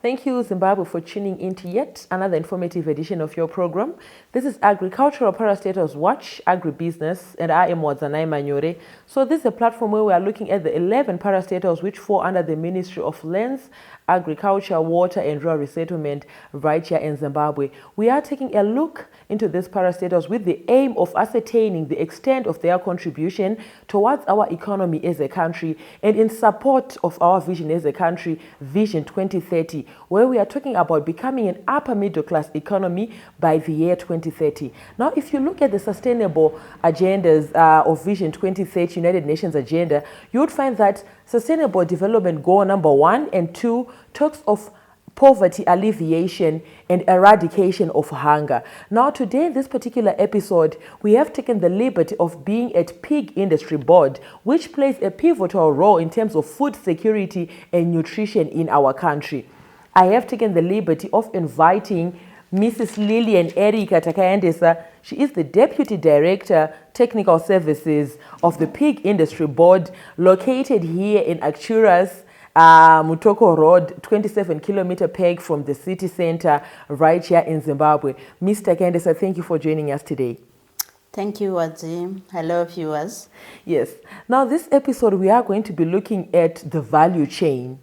Thank you, Zimbabwe, for tuning into yet another informative edition of your program. This is Agricultural Parastatals Watch, Agribusiness, and I am Wadzanai Manyore. So this is a platform where we are looking at the 11 parastatals which fall under the Ministry of Lands, Agriculture, Water, and Rural Resettlement right here in Zimbabwe. We are taking a look into these parastatals with the aim of ascertaining the extent of their contribution towards our economy as a country and in support of our vision as a country, Vision 2030, where we are talking about becoming an upper middle class economy by the year 2030. Now, if you look at the sustainable agendas of Vision 2030, United Nations agenda, you would find that Sustainable Development Goal number 1 and 2 talks of poverty alleviation and eradication of hunger. Now today in this particular episode, we have taken the liberty of being at Pig Industry Board, which plays a pivotal role in terms of food security and nutrition in our country. I have taken the liberty of inviting Mrs. Lillian Erika Takayandesa. She is the Deputy Director, Technical Services of the Pig Industry Board, located here in Acturas, Mutoko Road, 27-kilometer peg from the city center right here in Zimbabwe. Mr. Takayandesa, thank you for joining us today. Thank you, Wadzi. Hello, viewers. Yes. Now, this episode, we are going to be looking at the value chain,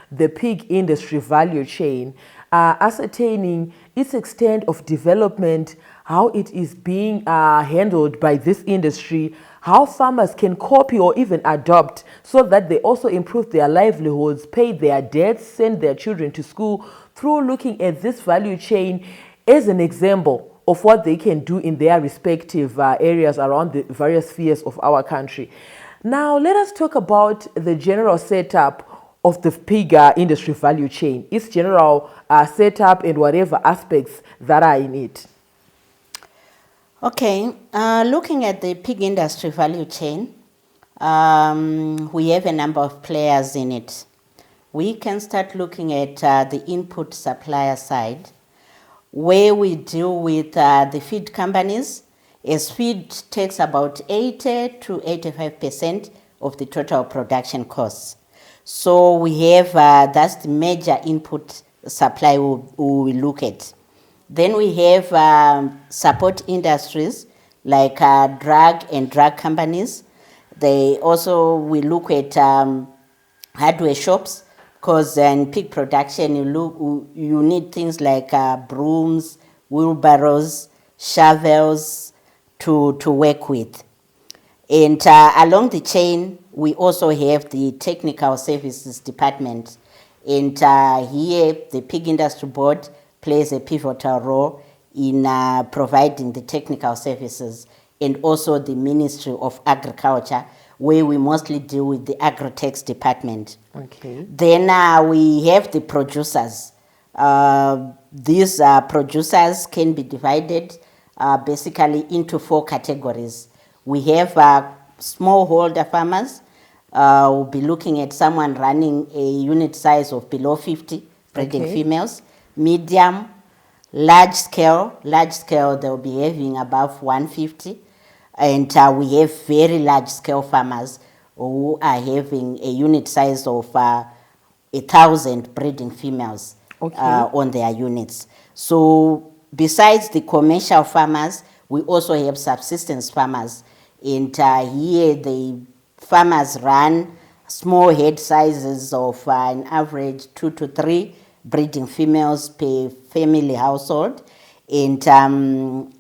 the pig industry value chain, ascertaining its extent of development, how it is being handled by this industry, how farmers can copy or even adopt so that they also improve their livelihoods, pay their debts, send their children to school through looking at this value chain as an example of what they can do in their respective areas around the various spheres of our country. Now, let us talk about the general setup of the pig industry value chain, its general setup and whatever aspects that are in it. Okay, looking at the pig industry value chain, we have a number of players in it. We can start looking at the input supplier side, where we deal with the feed companies, as feed takes about 80 to 85% of the total production costs. So we have, that's the major input supply we look at. Then we have support industries like drug and drug companies. They also, we look at hardware shops, because in pig production you need things like brooms, wheelbarrows, shovels to work with. And along the chain, we also have the technical services department. And here, the Pig Industry Board plays a pivotal role in providing the technical services, and also the Ministry of Agriculture, where we mostly deal with the agri-tax department. Okay. Then we have the producers. These producers can be divided basically into 4 categories. We have smallholder farmers. We'll be looking at someone running a unit size of below 50 breeding females. Medium, large scale, they'll be having above 150. And we have very large scale farmers who are having a unit size of 1,000 breeding females on their units. So besides the commercial farmers, we also have subsistence farmers. And here the farmers run small head sizes of an average 2 to 3 breeding females per family household, and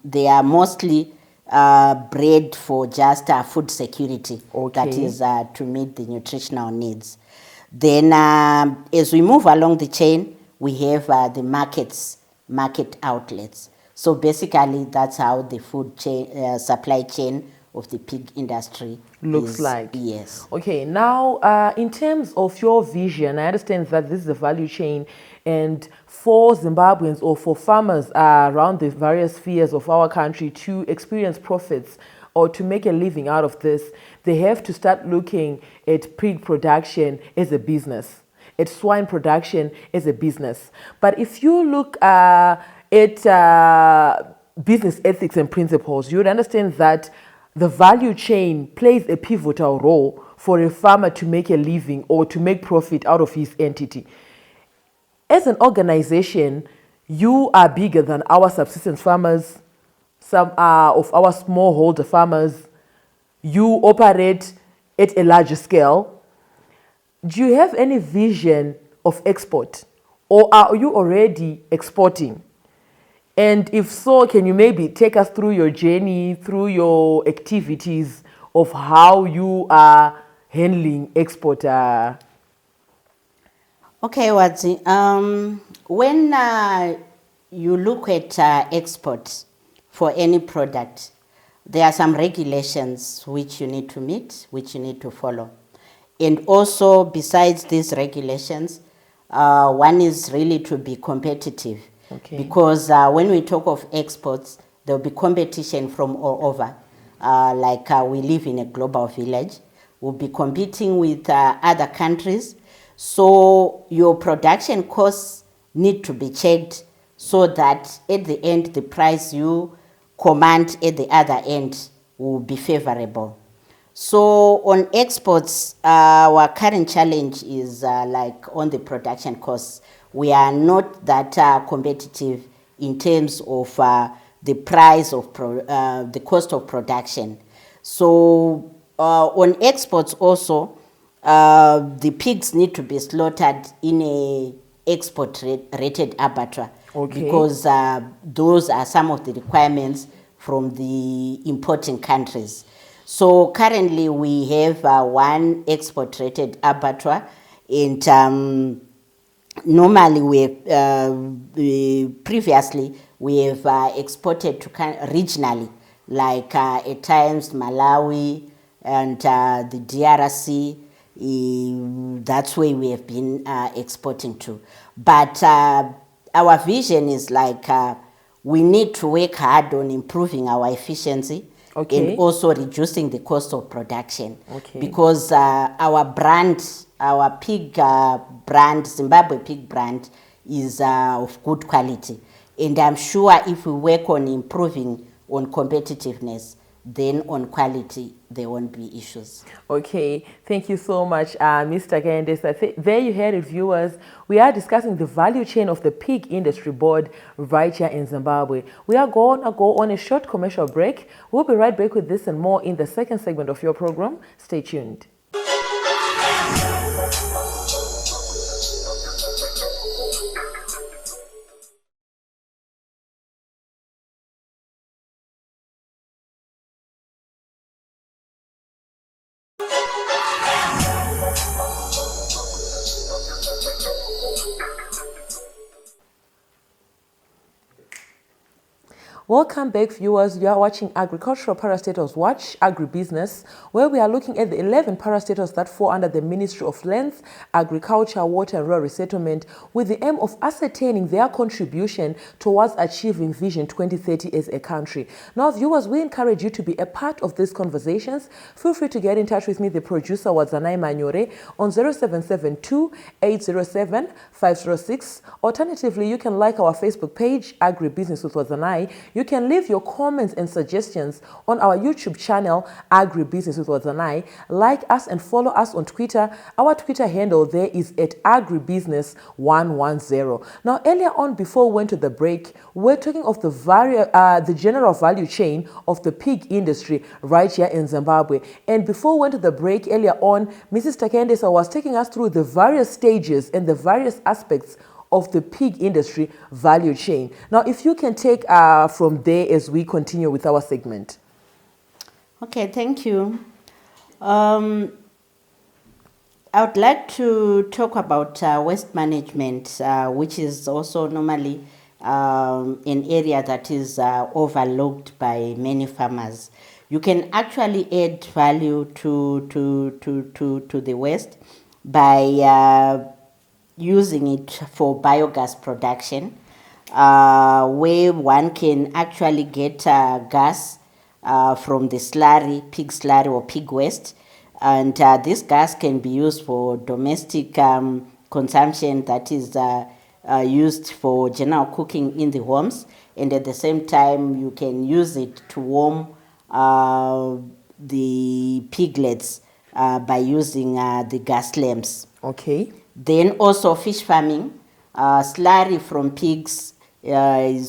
they are mostly bred for just food security, that is to meet the nutritional needs. Then as we move along the chain, we have the market outlets. So basically that's how the food chain, supply chain of the pig industry looks like. Yes. Okay, now in terms of your vision, I understand that this is a value chain, and for Zimbabweans or for farmers around the various spheres of our country to experience profits or to make a living out of this, they have to start looking at pig production as a business, at swine production as a business. But if you look at business ethics and principles, you would understand that the value chain plays a pivotal role for a farmer to make a living or to make profit out of his entity. As an organization, you are bigger than our subsistence farmers, some of our smallholder farmers. You operate at a larger scale. Do you have any vision of export, or are you already exporting? And if so, can you maybe take us through your journey, through your activities of how you are handling export? Okay, Wadzi. When you look at export for any product, there are some regulations which you need to meet, which you need to follow. And also, besides these regulations, one is really to be competitive. Okay. Because when we talk of exports, there will be competition from all over. We live in a global village. We'll be competing with other countries. So your production costs need to be checked so that at the end, the price you command at the other end will be favorable. So on exports, our current challenge is like on the production costs. We are not that competitive in terms of the price of the cost of production. So on exports also, the pigs need to be slaughtered in a export rated abattoir. Okay. Because those are some of the requirements from the importing countries. So currently we have one export rated abattoir, and normally previously we have exported to regionally, like at times Malawi and the DRC. That's where we have been exporting to. But our vision is like we need to work hard on improving our efficiency. Okay. And also reducing the cost of production. Okay. Because our brand, our pig brand, Zimbabwe pig brand, is of good quality. And I'm sure if we work on improving on competitiveness, then on quality, there won't be issues. Okay, thank you so much, Mr. Kayendesa. There you heard it, viewers. We are discussing the value chain of the pig industry board right here in Zimbabwe. We are going to go on a short commercial break. We'll be right back with this and more in the second segment of your program. Stay tuned. Welcome back, viewers. You are watching Agricultural Parastatals Watch, Agribusiness, where we are looking at the 11 parastatals that fall under the Ministry of Lands, Agriculture, Water and Rural Resettlement, with the aim of ascertaining their contribution towards achieving Vision 2030 as a country. Now, viewers, we encourage you to be a part of these conversations. Feel free to get in touch with me, the producer, Wadzanai Manyore, on 0772 807 506. Alternatively, you can like our Facebook page, Agribusiness with Wadzanai. You can leave your comments and suggestions on our YouTube channel, Agribusiness with Wadzanai. Like us and follow us on Twitter. Our Twitter handle there is at Agribusiness110. Now, earlier on, before we went to the break, we're talking of the general value chain of the pig industry right here in Zimbabwe. And before we went to the break earlier on, Mrs. Takendesa was taking us through the various stages and the various aspects of the pig industry value chain. Now, if you can take from there as we continue with our segment. Okay, thank you. I would like to talk about waste management, which is also normally an area that is overlooked by many farmers. You can actually add value to the waste by using it for biogas production, where one can actually get gas from the slurry, pig slurry or pig waste. And this gas can be used for domestic consumption, that is used for general cooking in the homes. And at the same time, you can use it to warm the piglets by using the gas lamps. Okay. Then also fish farming, Slurry from pigs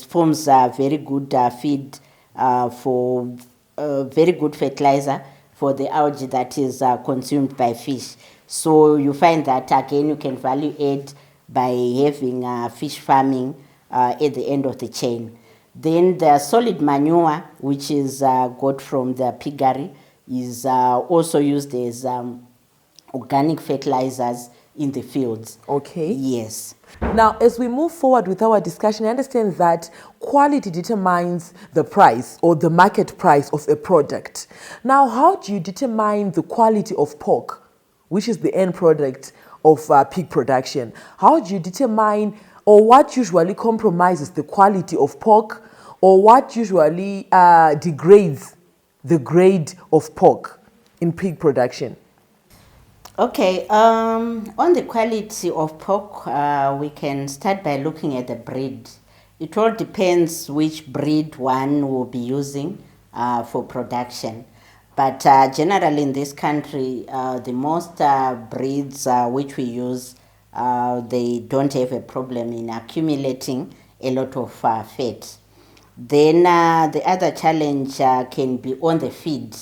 forms a very good feed for very good fertilizer for the algae that is consumed by fish. So you find that again you can value add by having fish farming at the end of the chain. Then the solid manure, which is got from the piggery, is also used as organic fertilizers in the fields. Okay. Yes. Now, as we move forward with our discussion, I understand that quality determines the price or the market price of a product. Now, how do you determine the quality of pork, which is the end product of pig production? How do you determine, or what usually compromises the quality of pork, or what usually degrades the grade of pork in pig production? Okay, on the quality of pork, we can start by looking at the breed. It all depends which breed one will be using for production. But generally in this country, the most breeds which we use, they don't have a problem in accumulating a lot of fat. Then the other challenge can be on the feed,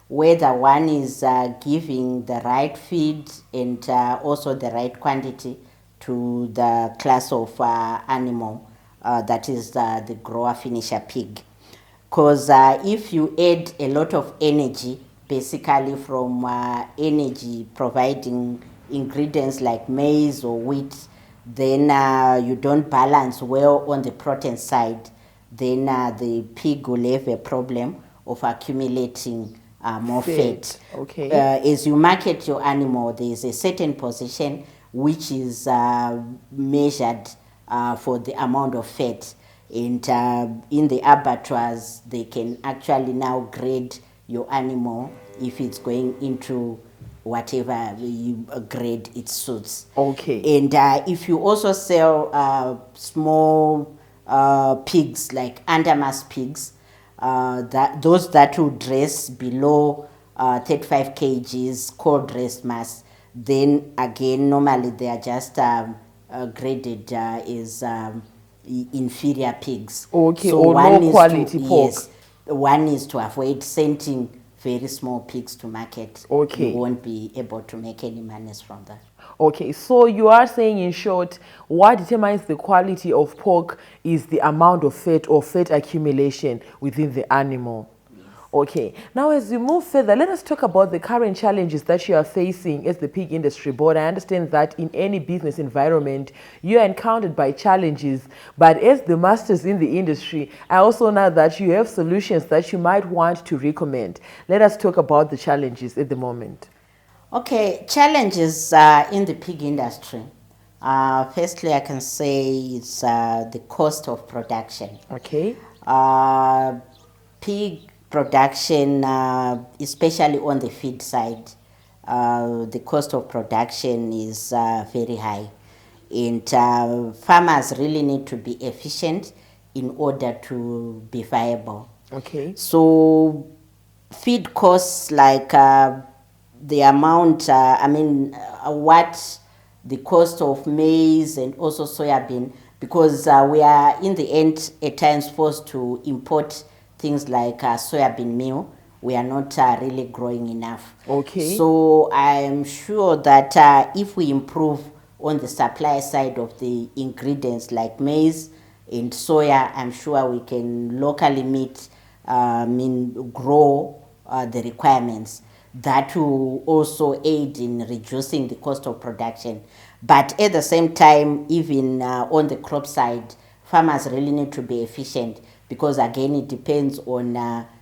whether one is giving the right feed and also the right quantity to the class of animal that is the grower finisher pig. Because if you add a lot of energy, basically from energy providing ingredients like maize or wheat, then you don't balance well on the protein side, then the pig will have a problem of accumulating more fat. Okay. As you market your animal, there is a certain position which is measured for the amount of fat. And in the abattoirs, they can actually now grade your animal if it's going into whatever grade it suits. Okay. And if you also sell small pigs, like undermass pigs, those that will dress below 35 kgs, cold dress mass, then again normally they are just graded as inferior pigs. Okay, so or one low is quality pork. Yes, one is to avoid sending very small pigs to market. Okay. You won't be able to make any money from that. Okay, so you are saying in short, what determines the quality of pork is the amount of fat or fat accumulation within the animal. Okay, now as we move further, let us talk about the current challenges that you are facing as the pig industry board. I understand that in any business environment, you are encountered by challenges, but as the masters in the industry, I also know that you have solutions that you might want to recommend. Let us talk about the challenges at the moment. Okay, challenges in the pig industry. Firstly, I can say it's the cost of production. Okay. Pig production, especially on the feed side, the cost of production is very high. And farmers really need to be efficient in order to be viable. Okay. So feed costs like the amount, what the cost of maize and also soybean, because we are in the end at times forced to import things like soybean meal. We are not really growing enough. Okay. So I am sure that if we improve on the supply side of the ingredients like maize and soya, I'm sure we can locally grow the requirements. That will also aid in reducing the cost of production. But at the same time, even on the crop side, farmers really need to be efficient, because again it depends on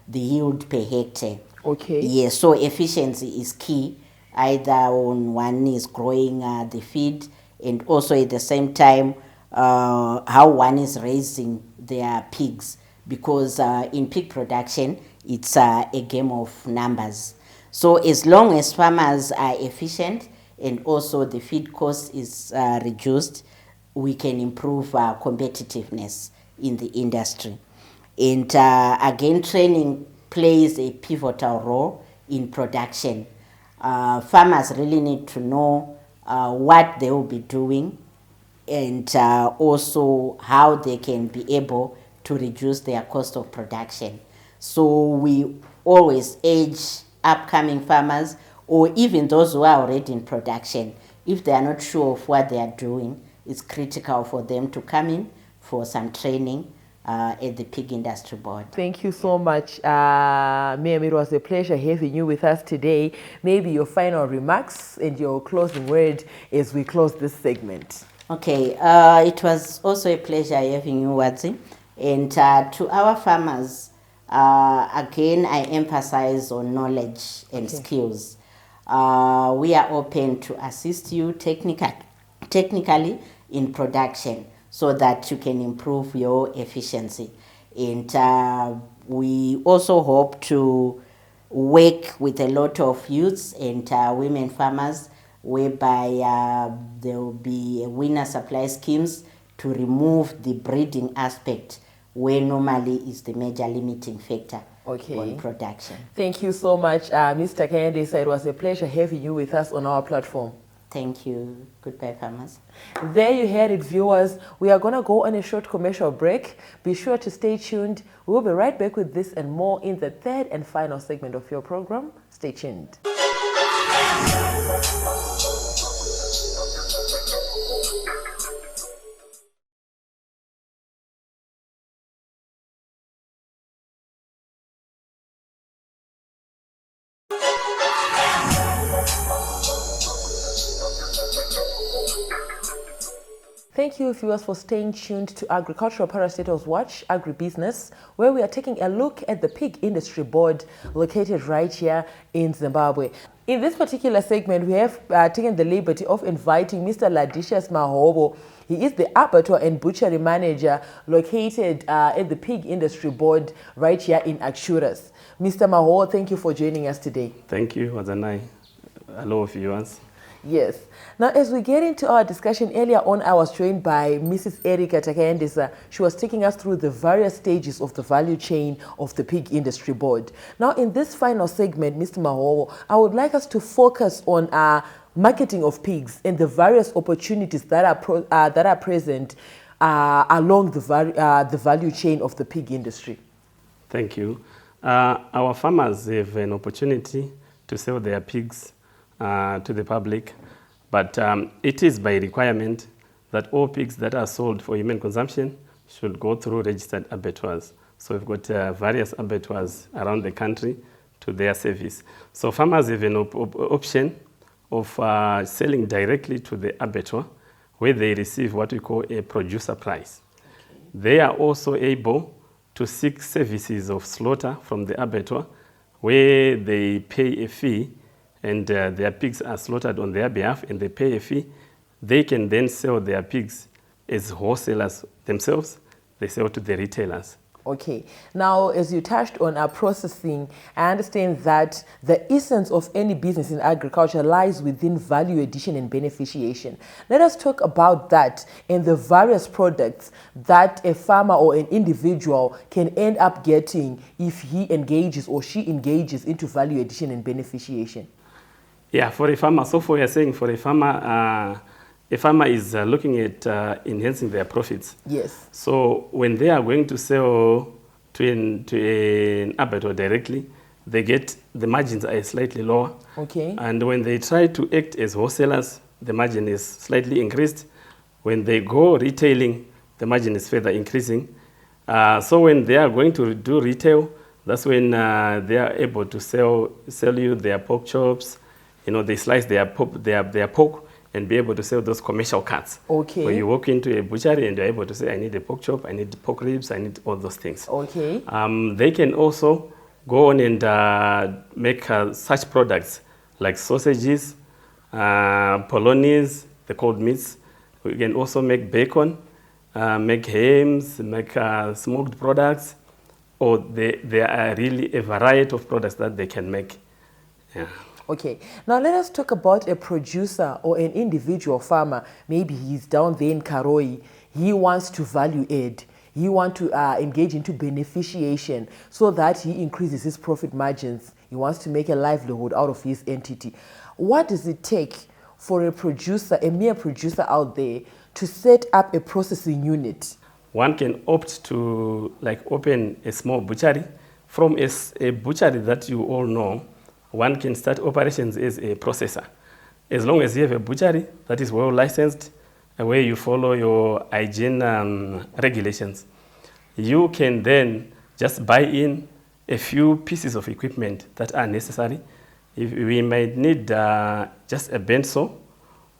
the yield per hectare. Okay. Yes, so efficiency is key, either on one is growing the feed, and also at the same time how one is raising their pigs, because in pig production it's a game of numbers. So as long as farmers are efficient and also the feed cost is reduced, we can improve competitiveness in the industry. And again, training plays a pivotal role in production. Farmers really need to know what they will be doing and also how they can be able to reduce their cost of production. So we always urge upcoming farmers, or even those who are already in production, if they are not sure of what they are doing, it's critical for them to come in for some training at the Pig Industry Board. Thank you so much, Ma'am. It was a pleasure having you with us today. Maybe your final remarks and your closing word as we close this segment. Okay, it was also a pleasure having you, Wadzi. And to our farmers, again, I emphasize on knowledge and skills. We are open to assist you technically in production so that you can improve your efficiency. And we also hope to work with a lot of youths and women farmers, whereby there will be winner supply schemes to remove the breeding aspect, where normally is the major limiting factor on production. Thank you so much, Mr. Kayandisa. It was a pleasure having you with us on our platform. Thank you. Goodbye, farmers. There you heard it, viewers. We are going to go on a short commercial break. Be sure to stay tuned. We'll be right back with this and more in the third and final segment of your program. Stay tuned. Thank you, viewers, for staying tuned to Agricultural Parastatals Watch, Agribusiness, where we are taking a look at the Pig Industry Board located right here in Zimbabwe. In this particular segment, we have taken the liberty of inviting Mr. Ladicious Mahobo. He is the abattoir and butchery manager located at the Pig Industry Board right here in Axuras. Mr. Mahobo, thank you for joining us today. Thank you, Wazanai. Hello, viewers. Yes. Now, as we get into our discussion earlier on, I was joined by Mrs. Erika Takayandisa. She was taking us through the various stages of the value chain of the Pig Industry Board. Now, in this final segment, Mr. Mahobo, I would like us to focus on marketing of pigs and the various opportunities that are present along the value chain of the pig industry. Thank you. Our farmers have an opportunity to sell their pigs to the public, but it is by requirement that all pigs that are sold for human consumption should go through registered abattoirs. So we've got various abattoirs around the country to their service. So farmers have an option of selling directly to the abattoir, where they receive what we call a producer price. They are also able to seek services of slaughter from the abattoir, where they pay a fee and their pigs are slaughtered on their behalf and they pay a fee. They can then sell their pigs as wholesalers themselves. They sell to the retailers. Okay. Now, as you touched on our processing, I understand that the essence of any business in agriculture lies within value addition and beneficiation. Let us talk about that and the various products that a farmer or an individual can end up getting if he engages or she engages into value addition and beneficiation. Yeah, for a farmer, so for you're saying for a farmer is looking at enhancing their profits. Yes. So when they are going to sell to an abattoir directly, they get the margins are slightly lower. Okay. And when they try to act as wholesalers, the margin is slightly increased. When they go retailing, the margin is further increasing. So when they are going to do retail, that's when they are able to sell you their pork chops. You know, they slice their pork and be able to sell those commercial cuts. Okay. Where you walk into a butchery and you're able to say, I need a pork chop, I need pork ribs, I need all those things. Okay. They can also go on and make such products like sausages, polonies, the cold meats. We can also make bacon, make hams, make smoked products, or there are really a variety of products that they can make. Yeah. Okay, now let us talk about a producer or an individual farmer. Maybe he's down there in Karoi. He wants to value add. He wants to engage into beneficiation so that he increases his profit margins. He wants to make a livelihood out of his entity. What does it take for a producer, a mere producer out there, to set up a processing unit? One can opt to open a small butchery. From a butchery that you all know, one can start operations as a processor. As long as you have a butchery that is well licensed, where you follow your hygiene regulations, you can then just buy in a few pieces of equipment that are necessary. If we might need just a bend saw,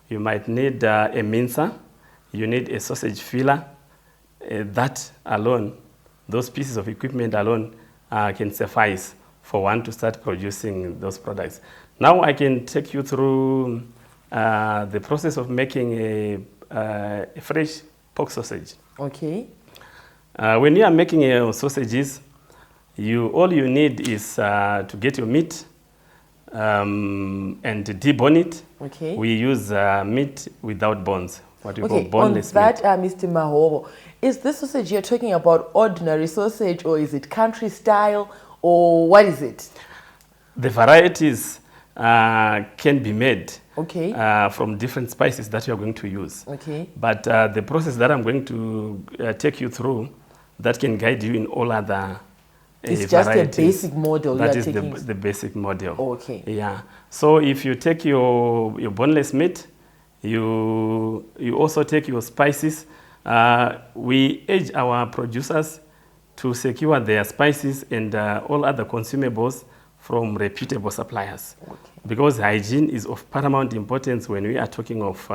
you might need a mincer, you need a sausage filler. That alone, those pieces of equipment alone can suffice for one to start producing those products. Now I can take you through the process of making a fresh pork sausage. Okay. When you are making sausages, all you need is to get your meat and debone it. Okay. We use meat without bones, what we call Okay, on boneless that, meat. Mr. Mahoro, is this sausage you're talking about ordinary sausage, or is it country style, or what is it? The varieties can be made Okay. from different spices that you are going to use. Okay. But the process that I'm going to take you through, that can guide you in all other It's just a varieties. basic model. That you are is taking. the basic model. Okay. Yeah. So if you take your boneless meat, you also take your spices. We urge our producers to secure their spices and all other consumables from reputable suppliers. Okay. Because hygiene is of paramount importance when we are talking of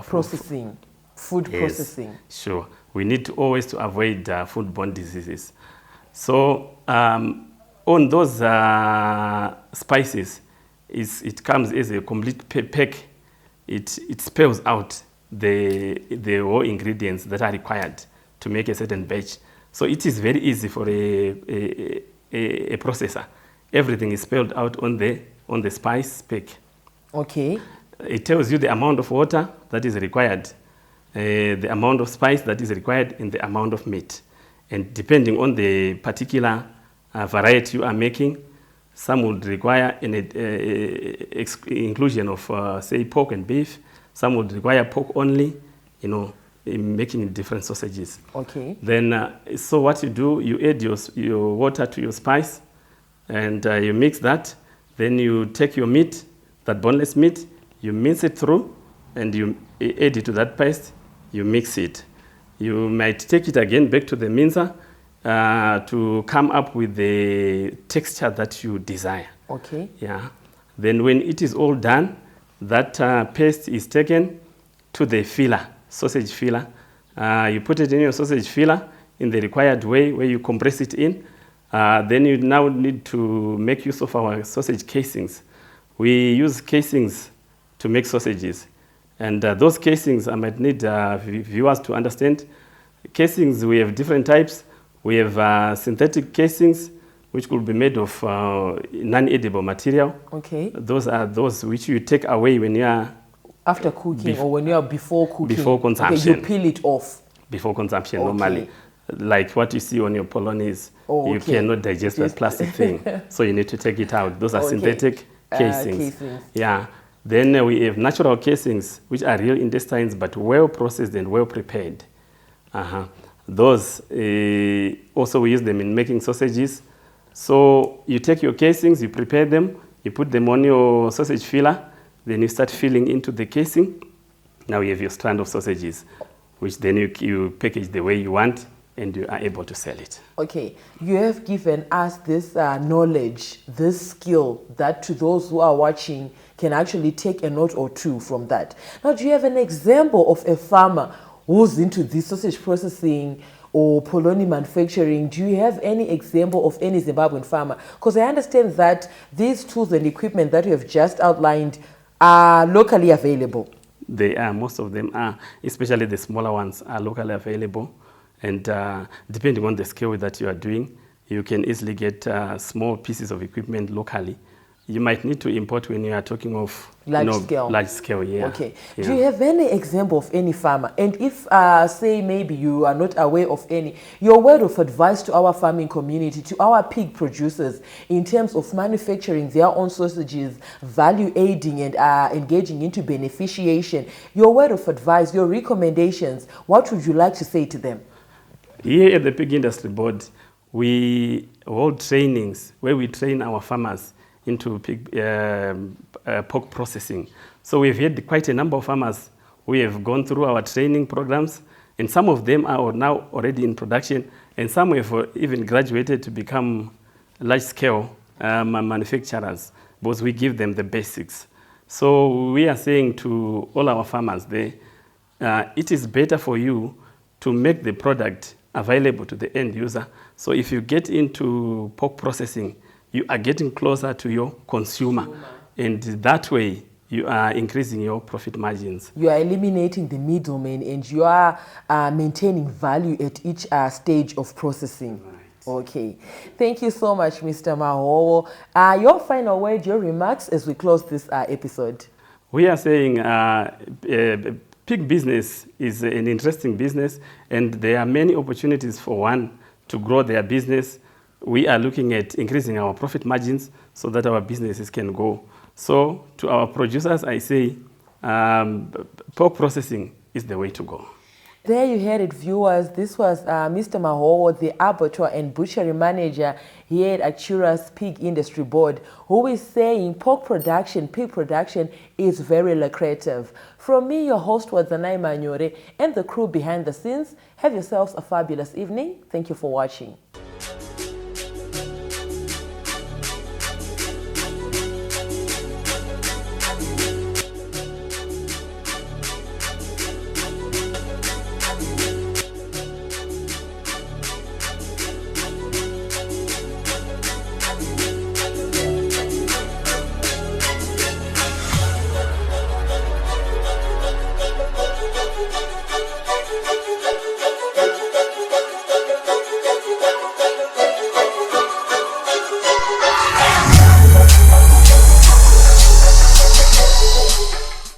Processing, food Yes, processing. Sure. We need to always to avoid foodborne diseases. So on those spices, it comes as a complete pack. It spells out the raw ingredients that are required to make a certain batch. So it is very easy for a processor. Everything is spelled out on the spice pack. Okay. It tells you the amount of water that is required, the amount of spice that is required, and the amount of meat. And depending on the particular variety you are making, some would require an inclusion of, say, pork and beef. Some would require pork only, in making different sausages. Okay. Then, so what you do, you add your water to your spice, and you mix that. Then you take your meat, that boneless meat, you mince it through, and you add it to that paste, you mix it. You might take it again back to the mincer to come up with the texture that you desire. Okay. Yeah. Then when it is all done, that paste is taken to the filler, sausage filler. You put it in your sausage filler in the required way where you compress it in. Then you now need to make use of our sausage casings. We use casings to make sausages. And those casings, I might need viewers to understand. Casings, we have different types. We have synthetic casings, which could be made of non-edible material. Okay. Those are those which you take away when you are After cooking or when you are before cooking. Before consumption. Okay, you peel it off. Before consumption, Okay. normally. Like what you see on your polonies, Oh, you okay. cannot digest that plastic thing. So you need to take it out. Those are Okay. synthetic casings. Casings. Yeah. Then we have natural casings, which are real intestines, but well processed and well prepared. Those, also we use them in making sausages. So you take your casings, you prepare them, you put them on your sausage filler, then you start filling into the casing. Now you have your strand of sausages, which then you package the way you want, and you are able to sell it. Okay, you have given us this knowledge, this skill that to those who are watching can actually take a note or two from that. Now, do you have an example of a farmer who's into this sausage processing or polony manufacturing? Do you have any example of any Zimbabwean farmer? Because I understand that these tools and equipment that you have just outlined are locally available. They are, most of them are, especially the smaller ones are locally available. And depending on the scale that you are doing, you can easily get small pieces of equipment locally you might need to import when you are talking of Large scale. Large scale, yeah. Okay. Yeah. Do you have any example of any farmer? And if, say, maybe you are not aware of any, your word of advice to our farming community, to our pig producers, in terms of manufacturing their own sausages, value aiding and engaging into beneficiation, your word of advice, your recommendations, what would you like to say to them? Here at the Pig Industry Board, we hold trainings where we train our farmers into pork processing. So we've had quite a number of farmers who have gone through our training programs, and some of them are now already in production, and some have even graduated to become large-scale manufacturers, because we give them the basics. So we are saying to all our farmers there, it is better for you to make the product available to the end user. So if you get into pork processing, you are getting closer to your consumer. And that way, you are increasing your profit margins. You are eliminating the middleman and you are maintaining value at each stage of processing. Right. Okay. Thank you so much, Mr. Mahowo. Your final word, your remarks as we close this episode. We are saying pig business is an interesting business, and there are many opportunities for one to grow their business. We are looking at increasing our profit margins so that our businesses can go. So to our producers, I say pork processing is the way to go. There you heard it, viewers. This was Mr. Mahowo, the abattoir and butchery manager here at Achura's Pig Industry Board, who is saying pork production, pig production is very lucrative. From me, your host was Zanai Manyore, and the crew behind the scenes, have yourselves a fabulous evening. Thank you for watching.